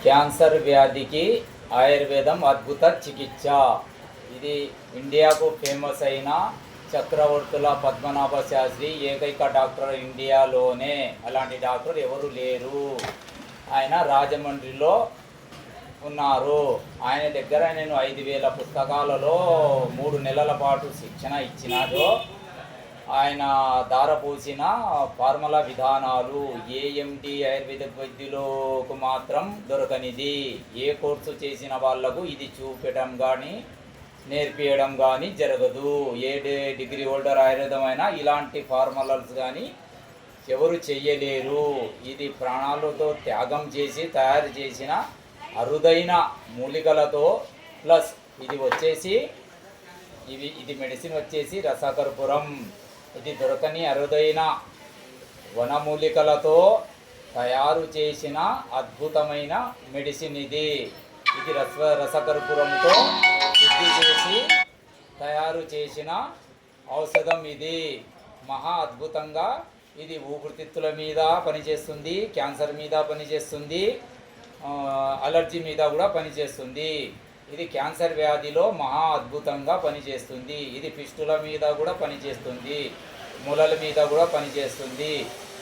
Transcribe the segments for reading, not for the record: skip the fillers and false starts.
Cancer వ్యాధికి ఆయుర్వేదం అద్భుత చికిత్స. ఇది ఇండియాకు ఫేమస్ అయిన చక్రవర్తుల పద్మనాభ శాస్త్రి ఏకైక డాక్టర్ ఇండియాలోనే. అలాంటి డాక్టర్ ఎవరు లేరు. ఆయన రాజమండ్రిలో ఉన్నారు. ఆయన దగ్గర నేను 5,000 పుస్తకాలలో 3 నెలల పాటు శిక్షణ ఇచ్చినాడు. ఆయన దారపోసిన ఫార్ములా విధానాలు ఏఎండి ఆయుర్వేదిక్ వైద్యులకు మాత్రం దొరకనిది. ఏ కోర్సు చేసిన వాళ్లకు ఇది చూపడం కానీ నేర్పించడం కానీ జరగదు. ఏ డిగ్రీ హోల్డర్ ఆయుర్వేదమైనా ఇలాంటి ఫార్ములాస్ కానీ ఎవరు చెయ్యలేరు. ఇది ప్రాణాలతో త్యాగం చేసి తయారు చేసిన అరుదైన మూలికలతో ప్లస్ ఇది వచ్చేసి ఇది మెడిసిన్ వచ్చేసి రసకర్పూరం. ఇది దొరకని అరుదైన వనమూలికలతో తయారు చేసిన అద్భుతమైన మెడిసిన్ ఇది. ఇది రసకర్పూరంతో శుద్ధి చేసి తయారు చేసిన ఔషధం. ఇది మహా అద్భుతంగా ఇది ఊపిరితిత్తుల మీద పనిచేస్తుంది, క్యాన్సర్ మీద పనిచేస్తుంది, అలర్జీ మీద కూడా పనిచేస్తుంది. ఇది క్యాన్సర్ వ్యాధిలో మహా అద్భుతంగా పనిచేస్తుంది. ఇది ఫిస్టుల మీద కూడా పనిచేస్తుంది, మూలల మీద కూడా పనిచేస్తుంది,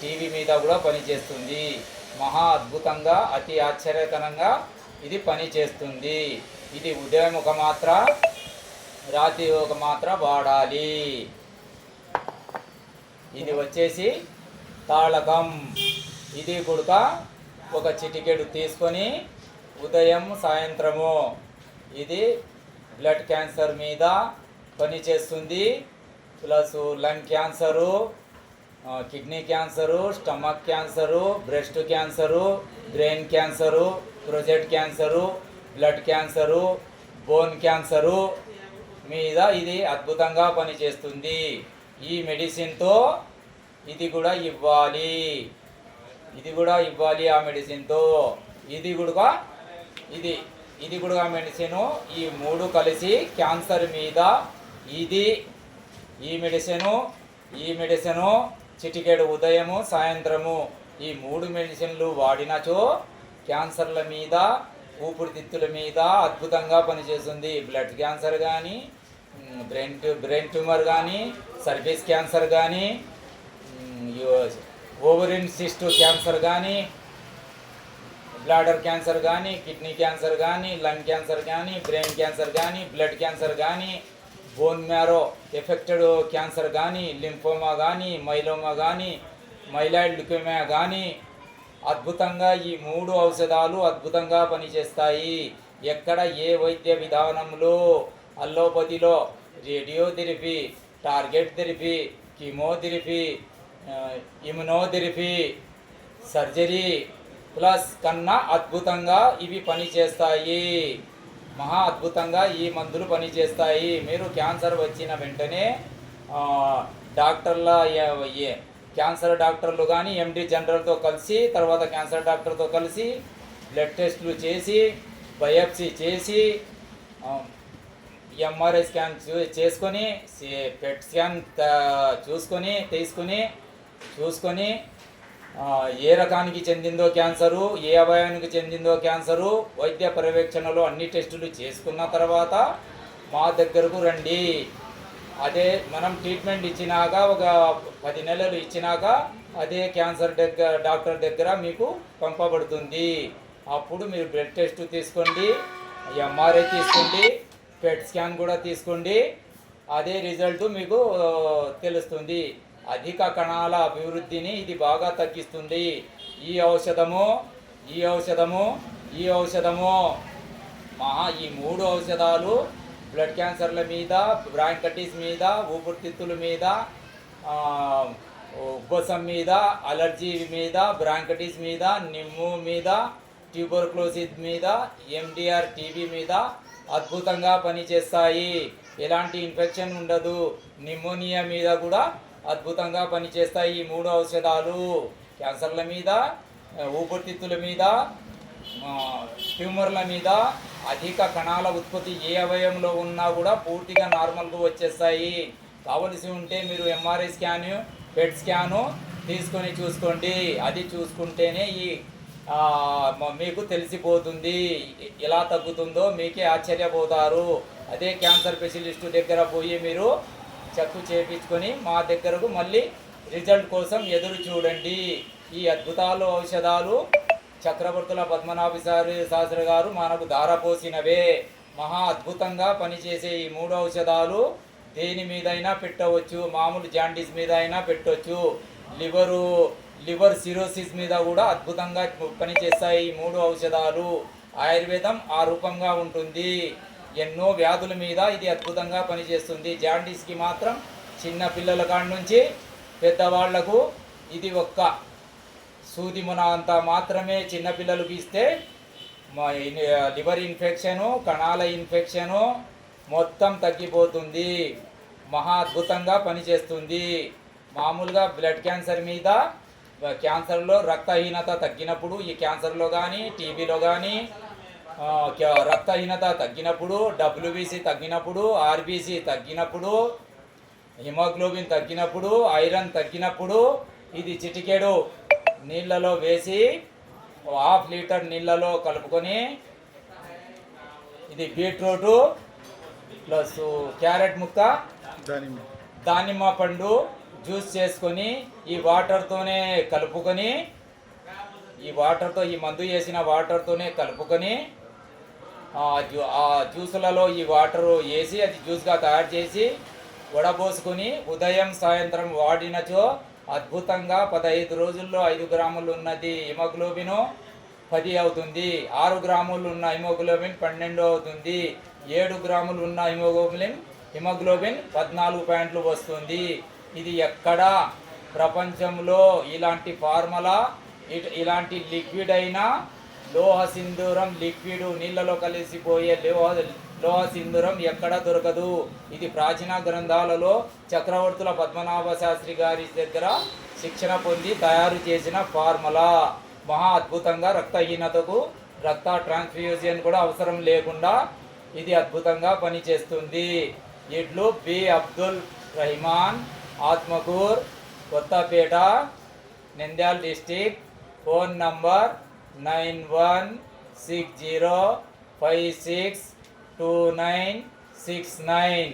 టీవీ మీద కూడా పనిచేస్తుంది. మహా అద్భుతంగా అతి ఆశ్చర్యకరంగా ఇది పనిచేస్తుంది. ఇది ఉదయం ఒక మాత్ర, రాత్రి ఒక మాత్ర వాడాలి. ఇది వచ్చేసి తాళకం. ఇది కూడా ఒక చిటికెడు తీసుకొని ఉదయం సాయంత్రము ఇది బ్లడ్ క్యాన్సర్ మీద పనిచేస్తుంది. Plus lung cancer, kidney cancer, stomach cancer, breast cancer, brain cancer, prostate cancer, blood cancer, bone cancer మీద ఇది అద్భుతంగా పనిచేస్తుంది. ఈ మెడిసిన్తో ఇది కూడా ఇవ్వాలి, ఆ మెడిసిన్తో. ఇది కూడా మెడిసిన్. ఈ 3 కలిసి క్యాన్సర్ మీద ఈ మెడిసిను చిటికెడు ఉదయము సాయంత్రము ఈ 3 మెడిసిన్లు వాడినచో క్యాన్సర్ల మీద, ఊపిరితిత్తుల మీద అద్భుతంగా పనిచేస్తుంది. బ్లడ్ క్యాన్సర్ కానీ, బ్రెయిన్ ట్యూమర్ కానీ, సర్వీస్ క్యాన్సర్ కానీ, ఓవరిన్ సిస్ట్ క్యాన్సర్ కానీ, బ్లాడర్ క్యాన్సర్ కానీ, కిడ్నీ క్యాన్సర్ కానీ, లంగ్ క్యాన్సర్ కానీ, బ్రెయిన్ క్యాన్సర్ కానీ, బ్లడ్ క్యాన్సర్ కానీ, బోన్ మ్యారో ఎఫెక్టెడ్ క్యాన్సర్ కానీ, లింఫోమా కానీ, మైలోమా కానీ, మైలాయిడ్ ల్యూకేమియా కానీ అద్భుతంగా ఈ 3 ఔషధాలు అద్భుతంగా పనిచేస్తాయి. ఎక్కడ ఏ వైద్య విధానంలో అల్లోపతిలో radiotherapy, target therapy, chemotherapy, immunotherapy, surgery plus కన్నా అద్భుతంగా ఇవి పనిచేస్తాయి. మహా అద్భుతంగా ఈ మందులు పనిచేస్తాయి. మీరు క్యాన్సర్ వచ్చిన వెంటనే క్యాన్సర్ డాక్టర్లు కానీ ఎండి జనరల్తో కలిసి, తర్వాత క్యాన్సర్ డాక్టర్తో కలిసి బ్లడ్ టెస్టులు చేసి, బయాప్సీ చేసి, ఎంఆర్ఐ స్కాన్ చేసుకొని, పెట్ స్కాన్ చూసుకొని ఏ రకానికి చెందిందో క్యాన్సరు, ఏ అవయవానికి చెందిందో క్యాన్సరు వైద్య పర్యవేక్షణలో అన్ని టెస్టులు చేసుకున్న తర్వాత మా దగ్గరకు రండి. అదే మనం ట్రీట్మెంట్ ఇచ్చినాక ఒక 10 నెలలు ఇచ్చినాక అదే క్యాన్సర్ డాక్టర్ దగ్గర మీకు పంపబడుతుంది. అప్పుడు మీరు బ్లడ్ టెస్ట్ తీసుకోండి, ఎంఆర్ఐ తీసుకోండి, పెట్ స్కాన్ కూడా తీసుకోండి. అదే రిజల్ట్ మీకు తెలుస్తుంది. అధిక కణాల అభివృద్ధిని ఇది బాగా తగ్గిస్తుంది. ఈ ఔషధము ఈ 3 ఔషధాలు బ్లడ్ క్యాన్సర్ల మీద, బ్రాంకైటిస్ మీద, ఊపిరితిత్తుల మీద, ఉబ్బసం మీద, అలర్జీ మీద, బ్రాంకైటిస్ మీద, నిమ్ము మీద, ట్యూబర్క్లోసిస్ మీద, ఎండిఆర్ టీబీ మీద అద్భుతంగా పనిచేస్తాయి. ఎలాంటి ఇన్ఫెక్షన్ ఉండదు. నిమోనియా మీద కూడా అద్భుతంగా పనిచేస్తాయి ఈ 3 ఔషధాలు. క్యాన్సర్ల మీద, ఊపిరితిత్తుల మీద, ట్యూమర్ల మీద అధిక కణాల ఉత్పత్తి ఏ అవయవంలో ఉన్నా కూడా పూర్తిగా నార్మల్గా వచ్చేస్తాయి. కావలసి ఉంటే మీరు ఎంఆర్ఐ స్కాను, పెట్ స్కాను తీసుకొని చూసుకోండి. అది చూసుకుంటేనే ఈ మీకు తెలిసిపోతుంది. ఎలా తగ్గుతుందో మీకే ఆశ్చర్యపోతారు. అదే క్యాన్సర్ స్పెషలిస్టు దగ్గర పోయి మీరు చెక్ చేయించుకొని మా దగ్గరకు మళ్ళీ రిజల్ట్ కోసం ఎదురు చూడండి. ఈ అద్భుతాలు ఔషధాలు చక్రవర్తుల పద్మనాభ శాస్త్రి గారు మనకు ధారపోసినవే. మహా అద్భుతంగా పనిచేసే ఈ 3 ఔషధాలు దేని మీదైనా పెట్టవచ్చు. మామూలు జాండీస్ మీద అయినా పెట్టవచ్చు. లివర్ సిరోసిస్ మీద కూడా అద్భుతంగా పనిచేస్తాయి ఈ 3 ఔషధాలు. ఆయుర్వేదం ఆ రూపంగా ఉంటుంది. ఎన్నో వ్యాధుల మీద ఇది అద్భుతంగా పనిచేస్తుంది. జాండీస్కి మాత్రం చిన్న పిల్లల కాడి నుంచి పెద్దవాళ్లకు ఇది ఒక్క సూది మున అంత మాత్రమే చిన్నపిల్లలకు ఇస్తే లివర్ ఇన్ఫెక్షను, కణాల ఇన్ఫెక్షను మొత్తం తగ్గిపోతుంది. మహా అద్భుతంగా పనిచేస్తుంది. మామూలుగా బ్లడ్ క్యాన్సర్ మీద, క్యాన్సర్లో రక్తహీనత తగ్గినప్పుడు, ఈ క్యాన్సర్లో కానీ టీబీలో కానీ రక్తహీనత తగ్గినప్పుడు, డబ్ల్యూబీసీ తగ్గినప్పుడు, ఆర్బీసీ తగ్గినప్పుడు, హిమోగ్లోబిన్ తగ్గినప్పుడు, ఐరన్ తగ్గినప్పుడు ఇది చిటికెడు నీళ్ళలో వేసి 1/2 లీటర్ నీళ్ళలో కలుపుకొని ఇది బీట్రూటు ప్లస్ క్యారెట్ ముక్క, దానిమ్మ పండు జ్యూస్ చేసుకొని ఈ వాటర్తోనే కలుపుకొని, ఈ మందు వేసిన వాటర్తోనే కలుపుకొని ఆ జ్యూసులలో ఈ వాటర్ వేసి అది జ్యూస్గా తయారు చేసి వడబోసుకొని ఉదయం సాయంత్రం వాడినచో అద్భుతంగా 15 రోజుల్లో 5 గ్రాములు ఉన్నది హిమోగ్లోబిన్ 10 అవుతుంది. 6 గ్రాములు ఉన్న హిమోగ్లోబిన్ 12 అవుతుంది. 7 గ్రాములు ఉన్న హిమోగ్లోబిన్ 14 పాయింట్లు వస్తుంది. ఇది ఎక్కడా ప్రపంచంలో ఇలాంటి ఫార్ములా, ఇలాంటి లిక్విడ్ అయినా లోహ సింధూరం లిక్విడ్ నీళ్ళలో కలిసిపోయే లోహ సింధూరం ఎక్కడా దొరకదు. ఇది ప్రాచీన గ్రంథాలలో చక్రవర్తుల పద్మనాభ శాస్త్రి గారి దగ్గర శిక్షణ పొంది తయారు చేసిన ఫార్ములా. మహా అద్భుతంగా రక్తహీనతకు రక్త ట్రాన్స్ఫ్యూజన్ కూడా అవసరం లేకుండా ఇది అద్భుతంగా పనిచేస్తుంది. ఇట్లు B Abdul Rahman, Atmakur, Kothapeta, Nandyal district. Phone number 9160562969.